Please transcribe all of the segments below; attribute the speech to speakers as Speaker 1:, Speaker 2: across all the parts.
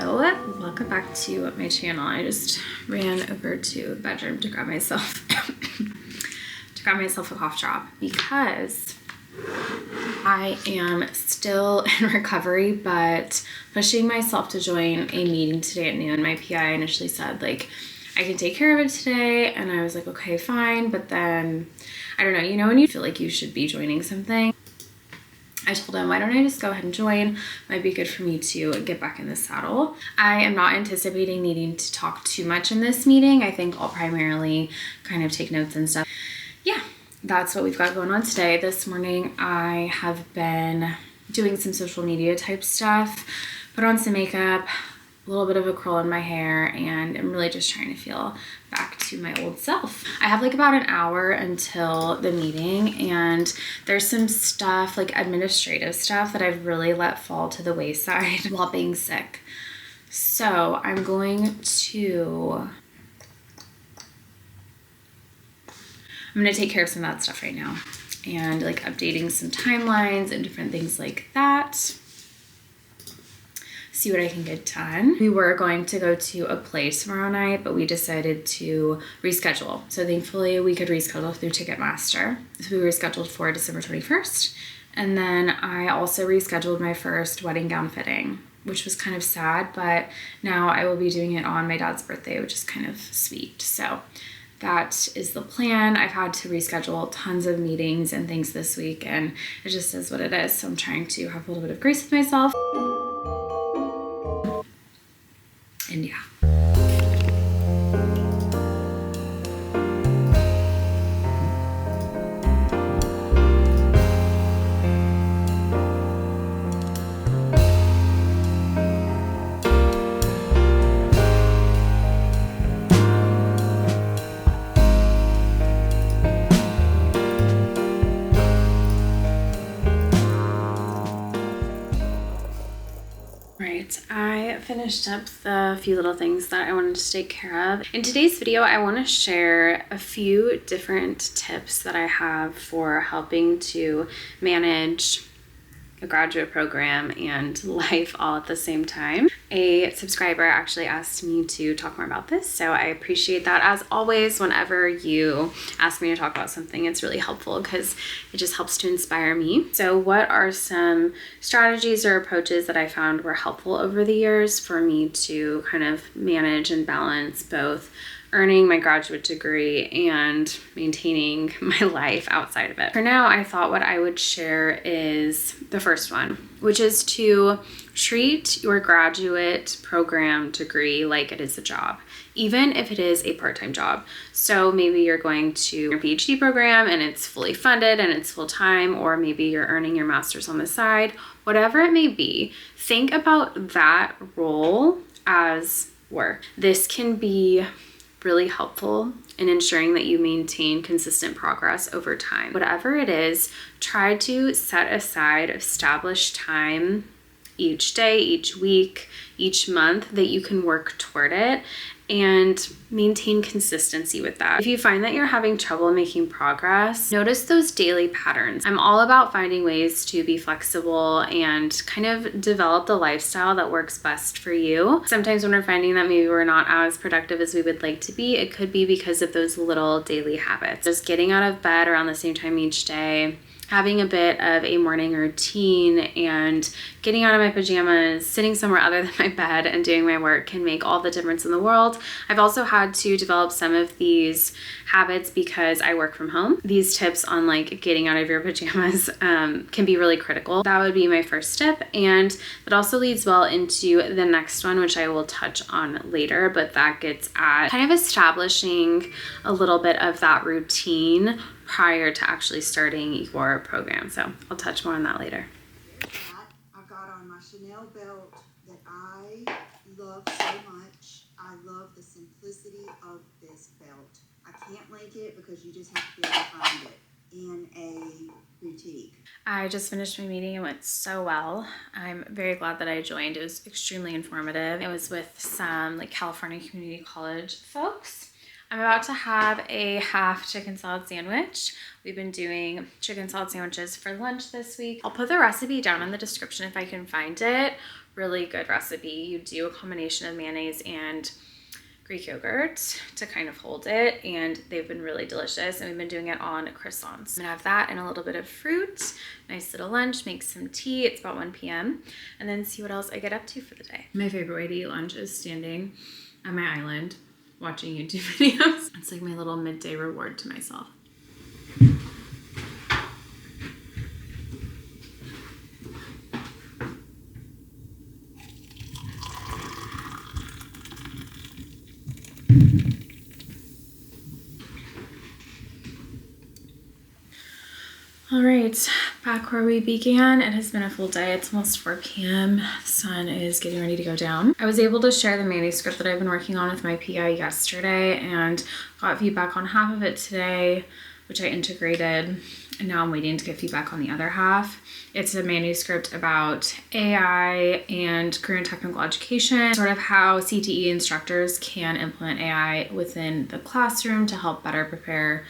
Speaker 1: Hello, welcome back to my channel. I just ran over to the bedroom to grab myself a cough drop because I am still in recovery, but pushing myself to join a meeting today at noon. My PI initially said like I can take care of it today, and I was like, okay, fine. But then I don't know, you know, when you feel like you should be joining something, I told him, why don't I just go ahead and join? Might be good for me to get back in the saddle. I am not anticipating needing to talk too much in this meeting. I think I'll primarily kind of take notes and stuff. Yeah, that's what we've got going on today. This morning, I have been doing some social media type stuff, put on some makeup, a little bit of a curl in my hair, and I'm really just trying to feel back to my old self. I have like about an hour until the meeting, and there's some stuff, like administrative stuff, that I've really let fall to the wayside while being sick. So I'm going to take care of some of that stuff right now, and like updating some timelines and different things like that. See what I can get done. We were going to go to a play tomorrow night, but we decided to reschedule. So thankfully we could reschedule through Ticketmaster. So we rescheduled for December 21st. And then I also rescheduled my first wedding gown fitting, which was kind of sad, but now I will be doing it on my dad's birthday, which is kind of sweet. So that is the plan. I've had to reschedule tons of meetings and things this week, and it just is what it is. So I'm trying to have a little bit of grace with myself. And yeah. I finished up the few little things that I wanted to take care of. In today's video, I want to share a few different tips that I have for helping to manage a graduate program and life all at the same time. A subscriber actually asked me to talk more about this, so I appreciate that. As always, whenever you ask me to talk about something, it's really helpful because it just helps to inspire me. So what are some strategies or approaches that I found were helpful over the years for me to kind of manage and balance both earning my graduate degree and maintaining my life outside of it? For now, I thought what I would share is the first one, which is to treat your graduate program degree like it is a job, even if it is a part-time job. So maybe you're going to your PhD program and it's fully funded and it's full-time, or maybe you're earning your master's on the side. Whatever it may be, think about that role as work. This can be really helpful in ensuring that you maintain consistent progress over time. Whatever it is, try to set aside established time each day, each week, each month that you can work toward it and maintain consistency with that. If you find that you're having trouble making progress, notice those daily patterns. I'm all about finding ways to be flexible and kind of develop the lifestyle that works best for you. Sometimes when we're finding that maybe we're not as productive as we would like to be, it could be because of those little daily habits. Just getting out of bed around the same time each day, having a bit of a morning routine, and getting out of my pajamas, sitting somewhere other than my bed and doing my work can make all the difference in the world. I've also had to develop some of these habits because I work from home. These tips on like getting out of your pajamas can be really critical. That would be my first tip, and that also leads well into the next one, which I will touch on later, but that gets at kind of establishing a little bit of that routine prior to actually starting your program. So I'll touch more on that later.
Speaker 2: I got on my Chanel belt that I love so much. I love the simplicity of this belt. I can't link it because you just have to be able to find it in a boutique.
Speaker 1: I just finished my meeting. It went so well. I'm very glad that I joined. It was extremely informative. It was with some like California Community College folks. I'm about to have a half chicken salad sandwich. We've been doing chicken salad sandwiches for lunch this week. I'll put the recipe down in the description if I can find it. really good recipe. You do a combination of mayonnaise and Greek yogurt to kind of hold it, and they've been really delicious, and we've been doing it on croissants. I'm gonna have that and a little bit of fruit, nice little lunch, make some tea. It's about 1 p.m. and then see what else I get up to for the day. My favorite way to eat lunch is standing on my island watching YouTube videos. It's like my little midday reward to myself. All right, back where we began. It has been a full day. It's almost 4 p.m. The sun is getting ready to go down. I was able to share the manuscript that I've been working on with my PI yesterday and got feedback on half of it today, which I integrated, and now I'm waiting to get feedback on the other half. It's a manuscript about AI and career and technical education, sort of how CTE instructors can implement AI within the classroom to help better prepare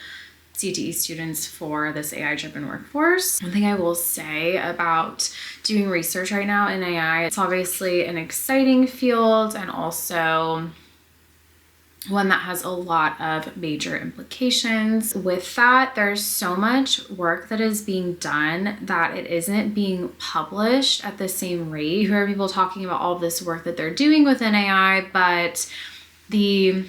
Speaker 1: CTE students for this AI-driven workforce. One thing I will say about doing research right now in AI, it's obviously an exciting field and also one that has a lot of major implications. With that, there's so much work that is being done that it isn't being published at the same rate. You hear people talking about all this work that they're doing within AI, but the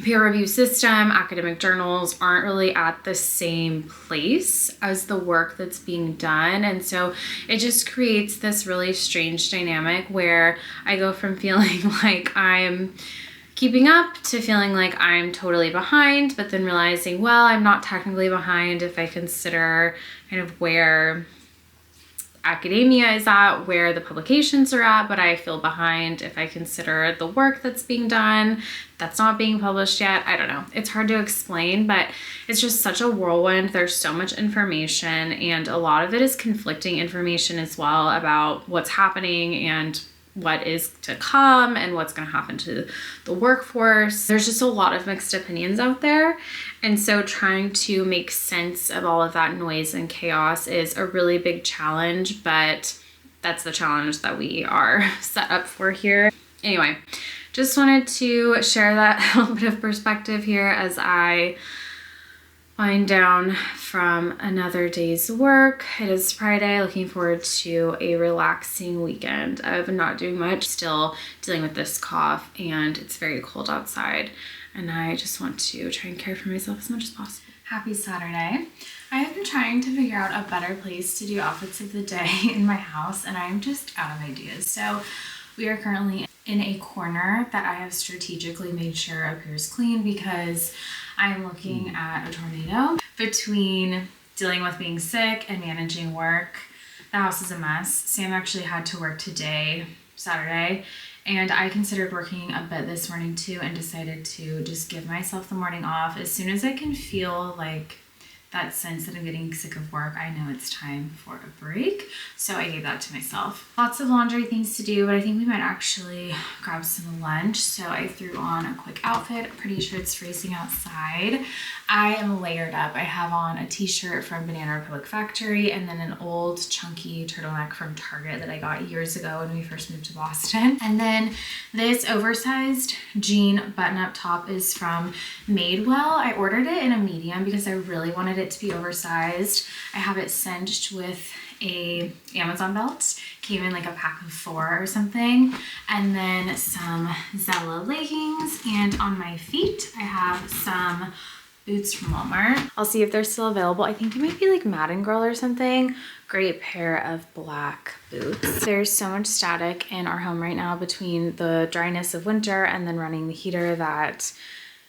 Speaker 1: peer review system, academic journals aren't really at the same place as the work that's being done. And so it just creates this really strange dynamic where I go from feeling like I'm keeping up to feeling like I'm totally behind, but then realizing, well, I'm not technically behind if I consider kind of where academia is at, where the publications are at, but I feel behind if I consider the work that's being done that's not being published yet. I don't know. It's hard to explain, but it's just such a whirlwind. There's so much information, and a lot of it is conflicting information as well about what's happening and what is to come and what's going to happen to the workforce. There's just a lot of mixed opinions out there. And so trying to make sense of all of that noise and chaos is a really big challenge, but that's the challenge that we are set up for here. Anyway, just wanted to share that little bit of perspective here as I wind down from another day's work. It is Friday, looking forward to a relaxing weekend of not doing much, still dealing with this cough, and it's very cold outside, and I just want to try and care for myself as much as possible. Happy Saturday. I have been trying to figure out a better place to do outfits of the day in my house, and I'm just out of ideas. So we are currently in a corner that I have strategically made sure appears clean because I'm looking at a tornado. Between dealing with being sick and managing work, the house is a mess. Sam actually had to work today, Saturday, and I considered working a bit this morning too and decided to just give myself the morning off. As soon as I can feel like that sense that I'm getting sick of work, I know it's time for a break. So I gave that to myself. Lots of laundry things to do, but I think we might actually grab some lunch. So I threw on a quick outfit. Pretty sure it's freezing outside. I am layered up. I have on a t-shirt from Banana Republic Factory and then an old chunky turtleneck from Target that I got years ago when we first moved to Boston. And then this oversized jean button-up top is from Madewell. I ordered it in a medium because I really wanted it to be oversized. I have it cinched with a Amazon belt. Came in like a pack of 4 or something. And then some Zella leggings. And on my feet, I have some boots from Walmart. I'll see if they're still available. I think they might be like Madden Girl or something. Great pair of black boots. There's so much static in our home right now between the dryness of winter and then running the heater that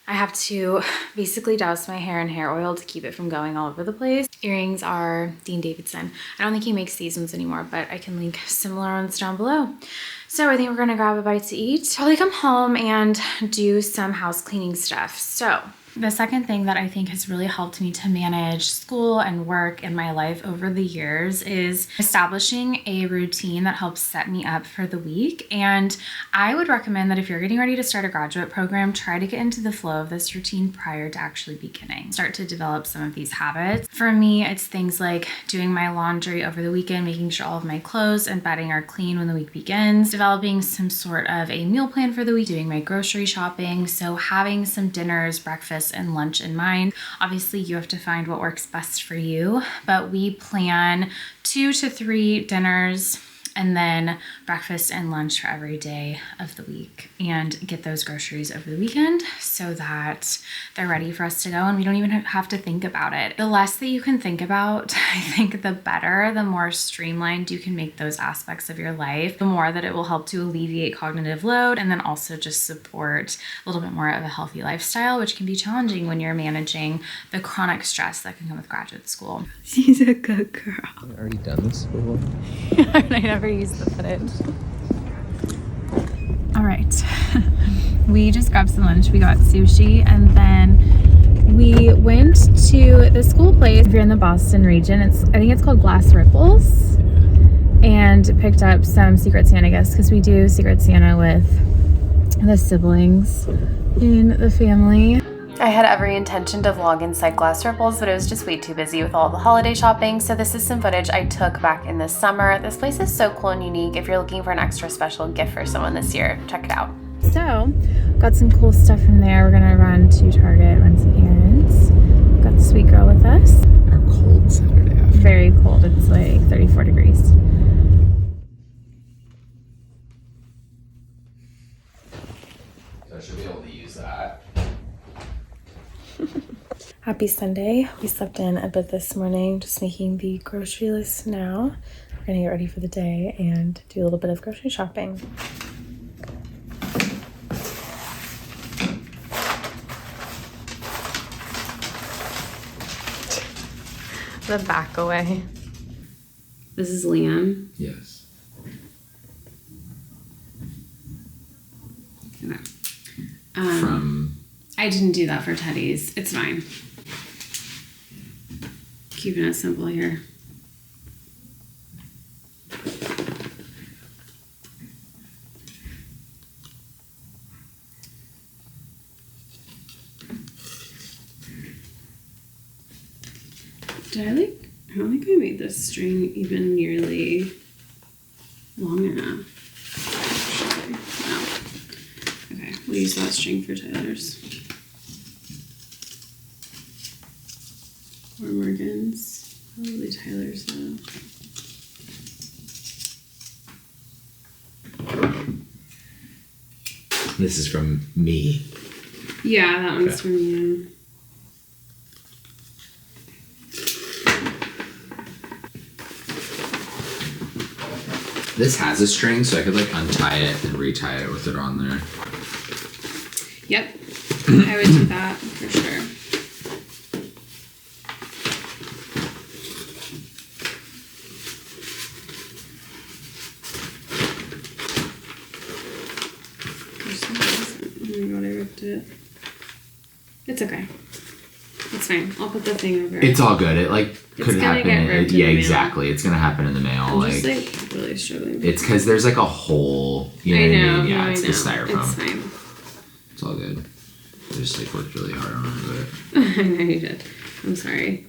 Speaker 1: I have to basically douse my hair in hair oil to keep it from going all over the place. Earrings are Dean Davidson. I don't think he makes these ones anymore, but I can link similar ones down below. So I think we're gonna grab a bite to eat. Probably come home and do some house cleaning stuff. So The second thing that I think has really helped me to manage school and work in my life over the years is establishing a routine that helps set me up for the week. And I would recommend that if you're getting ready to start a graduate program, try to get into the flow of this routine prior to actually beginning. Start to develop some of these habits. For me, it's things like doing my laundry over the weekend, making sure all of my clothes and bedding are clean when the week begins, developing some sort of a meal plan for the week, doing my grocery shopping. So having some dinners, breakfast, and lunch in mind. Obviously, you have to find what works best for you, but we plan 2 to 3 dinners and then breakfast and lunch for every day of the week, and get those groceries over the weekend so that they're ready for us to go and we don't even have to think about it. The less that you can think about, I think the better, the more streamlined you can make those aspects of your life, the more that it will help to alleviate cognitive load and then also just support a little bit more of a healthy lifestyle, which can be challenging when you're managing the chronic stress that can come with graduate school.
Speaker 3: She's a good girl.
Speaker 4: I've already done this before.
Speaker 1: I never used the footage. All right, we just grabbed some lunch. We got sushi, and then we went to the school place. If you're in the Boston region, I think it's called Glass Ripples, and picked up some Secret Santa gifts because we do Secret Santa with the siblings in the family. I had every intention to vlog inside Glass Ripples, but it was just way too busy with all the holiday shopping. So this is some footage I took back in the summer. This place is so cool and unique. If you're looking for an extra special gift for someone this year, check it out. So, got some cool stuff from there. We're gonna run to Target, run some errands. Got the sweet girl with us.
Speaker 4: Our cold Saturday afternoon.
Speaker 1: Very cold. It's like 34 degrees.
Speaker 4: I should be able to use that.
Speaker 1: Happy Sunday. We slept in a bit this morning, just making the grocery list now. We're gonna get ready for the day and do a little bit of grocery shopping. The back away. This is Liam.
Speaker 4: Yes.
Speaker 1: Okay.
Speaker 4: From
Speaker 1: I didn't do that for Teddy's. It's fine. Keeping it simple here. I don't think I made this string even nearly long enough. Actually, no. Okay, we'll use that string for Tyler's. Or Morgan's. Probably Tyler's though.
Speaker 4: this is from me.
Speaker 1: Yeah, that one's from you.
Speaker 4: This has a string, so I could like untie it and retie it with it on there.
Speaker 1: Yep, I would do that for sure. Oh my god, I ripped it. It's okay. It's fine. I'll put the thing over.
Speaker 4: It's all good. It like could happen. Yeah,
Speaker 1: in the
Speaker 4: exactly. It's gonna happen in the mail.
Speaker 1: I'm just like really struggling.
Speaker 4: It's because there's like a hole. You know
Speaker 1: I
Speaker 4: what
Speaker 1: know.
Speaker 4: I mean? Yeah,
Speaker 1: no,
Speaker 4: it's
Speaker 1: I
Speaker 4: the
Speaker 1: know.
Speaker 4: styrofoam.
Speaker 1: It's fine.
Speaker 4: It's all good. I just like worked really hard on it.
Speaker 1: I know you did. I'm sorry.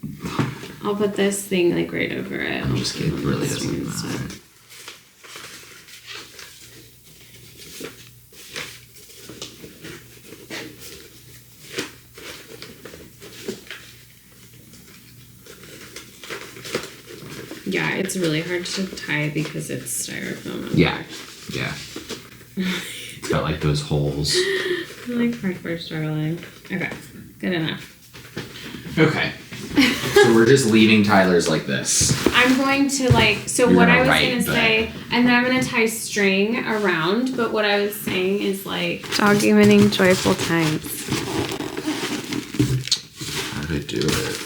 Speaker 1: I'll put this thing like right over it.
Speaker 4: I'm just kidding. It really doesn't matter.
Speaker 1: Yeah, it's really hard to tie because it's styrofoam.
Speaker 4: Yeah, yeah. It's got like those holes.
Speaker 1: I'm like hardcore struggling. Okay, good enough.
Speaker 4: Okay. So we're just leaving Tyler's like this.
Speaker 1: I'm going to like, so
Speaker 4: You're
Speaker 1: what
Speaker 4: gonna
Speaker 1: I was
Speaker 4: write,
Speaker 1: going to
Speaker 4: but-
Speaker 1: say, and then I'm going to tie string around, but what I was saying is like, documenting joyful times.
Speaker 4: How do I do it?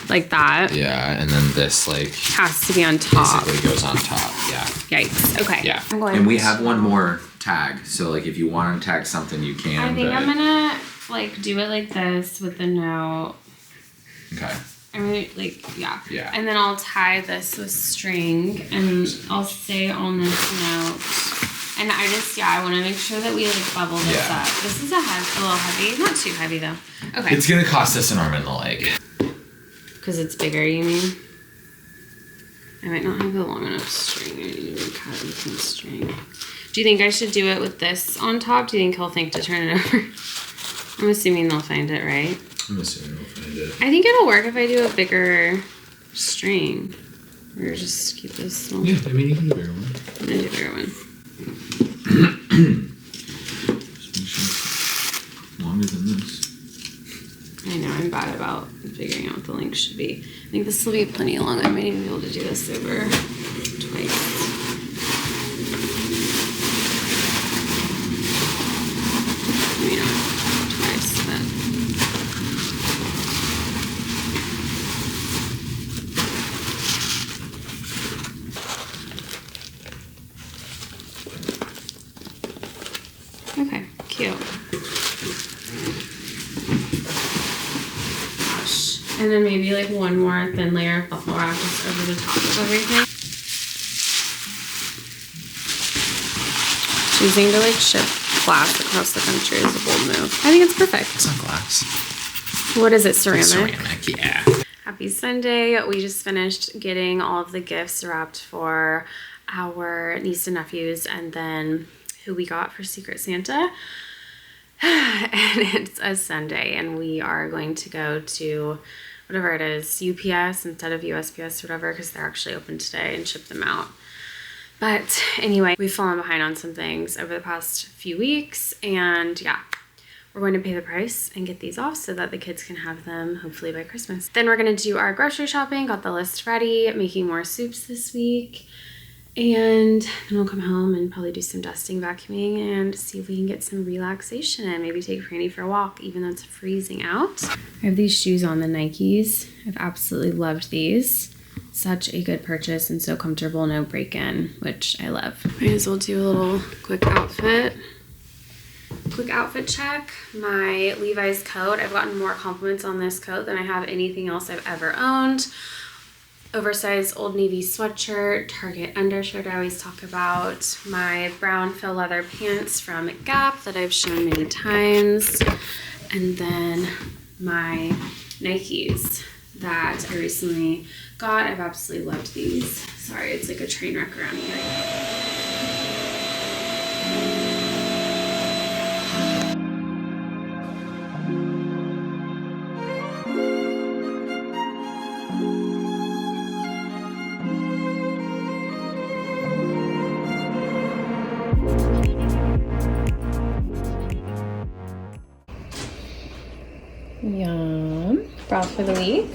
Speaker 1: Like that.
Speaker 4: Yeah, and then this like
Speaker 1: Has to be on top.
Speaker 4: basically goes on top. Yeah.
Speaker 1: Yikes. Okay.
Speaker 4: Yeah.
Speaker 1: I'm going
Speaker 4: And we have one more tag. So like if you want to tag something, you can.
Speaker 1: I think I'm gonna like do it like this with the note.
Speaker 4: Okay.
Speaker 1: I mean, like, yeah.
Speaker 4: Yeah.
Speaker 1: And then I'll tie this with string, and I'll say on this note. And I just, I want to make sure that we like bubble this up. This is a little heavy. Not too heavy though. Okay.
Speaker 4: It's gonna cost us an arm and a leg.
Speaker 1: Because it's bigger, you mean? I might not have a long enough string. I need to cut some string. Do you think I should do it with this on top? Do you think he'll think to turn it over? I'm assuming they'll find it, right?
Speaker 4: I'm assuming they'll find it.
Speaker 1: I think it'll work if I do a bigger string. Or just keep this small.
Speaker 4: Yeah, I mean, you can do a bigger one.
Speaker 1: I'm gonna do a bigger one.
Speaker 4: Longer than this.
Speaker 1: I know, I'm bad about figuring out what the length should be. I think this will be plenty long. I might even be able to do this over twice. Maybe not twice, but... Okay, cute. And then maybe like one more thin layer of buffalo wrap just over the top of everything. Choosing to like ship glass across the country is a bold move. I think it's perfect.
Speaker 4: It's not glass.
Speaker 1: What is it, ceramic?
Speaker 4: It's ceramic, yeah.
Speaker 1: Happy Sunday. We just finished getting all of the gifts wrapped for our niece and nephews, and then who we got for Secret Santa. And it's a Sunday, and we are going to go to whatever it is, UPS instead of USPS or whatever, because they're actually open today, and ship them out. But anyway, we've fallen behind on some things over the past few weeks, and yeah, we're going to pay the price and get these off so that the kids can have them hopefully by Christmas. Then we're going to do our grocery shopping, got the list ready, making more soups this week. And then we'll come home and probably do some dusting, vacuuming, and see if we can get some relaxation and maybe take Franny for a walk, even though it's freezing out. I have these shoes on, the Nikes. I've absolutely loved these. Such a good purchase and so comfortable, no break-in, which I love. Might as well do a little quick outfit check. My Levi's coat, I've gotten more compliments on this coat than I have anything else I've ever owned. Oversized Old Navy sweatshirt, Target undershirt I always talk about, my brown faux leather pants from Gap that I've shown many times, and then my Nikes that I recently got. I've absolutely loved these. Sorry, it's like a train wreck around here. Yum. Broth for the week.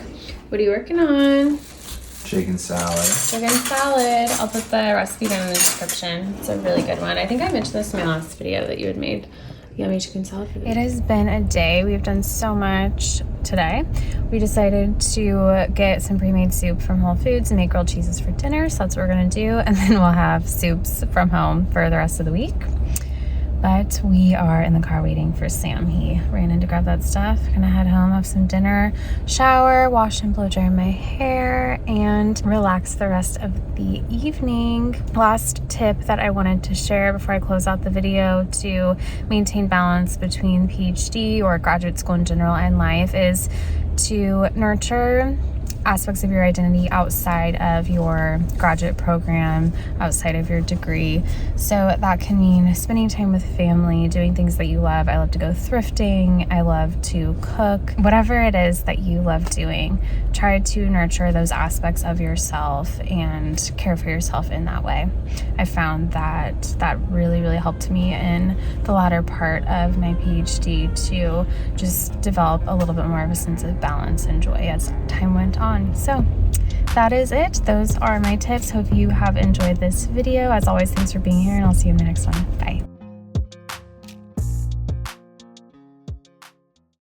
Speaker 1: What are you working on?
Speaker 4: Chicken salad.
Speaker 1: Chicken salad. I'll put the recipe down in the description. It's a really good one. I think I mentioned this in my last video that you had made yummy chicken salad for the week. It has been a day. We've done so much today. We decided to get some pre-made soup from Whole Foods and make grilled cheeses for dinner. So that's what we're going to do. And then we'll have soups from home for the rest of the week. But we are in the car waiting for Sam. He ran in to grab that stuff. Gonna head home, have some dinner, shower, wash and blow dry my hair, and relax the rest of the evening. Last tip that I wanted to share before I close out the video to maintain balance between PhD or graduate school in general and life is to nurture aspects of your identity outside of your graduate program, outside of your degree. So that can mean spending time with family, doing things that you love. I love to go thrifting. I love to cook. Whatever it is that you love doing, try to nurture those aspects of yourself and care for yourself in that way. I found that really, really helped me in the latter part of my PhD to just develop a little bit more of a sense of balance and joy as time went on. So that is it. Those are my tips. Hope you have enjoyed this video. As always, thanks for being here, and I'll see you in the next one. Bye.